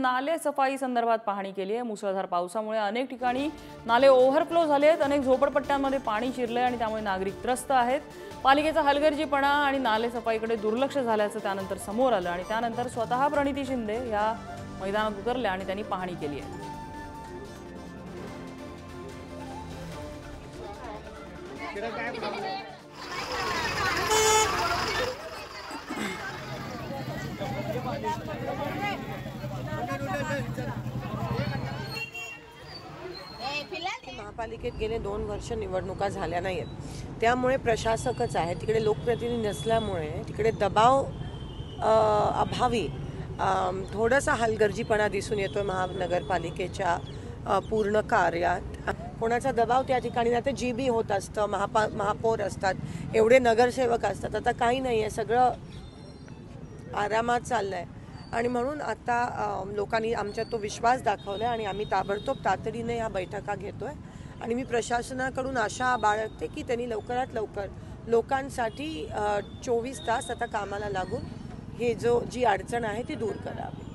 नाले सफाई संदर्भात पाहणी केली आहे। मुसळधार पावसामुळे अनेक ठिकाणी नाले ओव्हरफ्लो झाले आहेत, अनेक झोपडपट्ट्यांमध्ये पाणी शिरले आणि त्यामुळे नागरिक त्रस्त आहेत। पालिकेचा हलगर्जीपणा आणि नाले सफाईकडे दुर्लक्ष झाल्याचं त्यानंतर समोर आलं आणि त्यानंतर स्वतः प्रणिती शिंदे या मैदानात उतरल्या आणि त्यांनी पाहणी केली आहे। महापालिकेत गेले 2 वर्ष निवडणुका झाल्या नाहीत, त्यामुळे प्रशासकच आहे तिकडे, लोकप्रतिनिधी नसल्यामुळे तिकडे दबाव अभावी थोडासा हलगर्जीपणा दिसून येतोय महानगरपालिकेच्या पूर्ण कार्यात। कोणाचा दबाव त्या ठिकाणी नाही, ते जीबी होत असतं, महापौर असतात, एवढे नगरसेवक असतात, आता काही नाही आहे, सगळं आरामात चाललंय आणि म्हणून आता लोकांनी आमच्यात तो विश्वास दाखवला आणि आम्ही ताबडतोब तातडीने या बैठका घेतोय आणि मी प्रशासनाकडून आशा बाळगते की त्यांनी लवकरात लवकर लोकांसाठी 24 तास आता कामाला लागून जी अडचण आहे ती दूर करावी।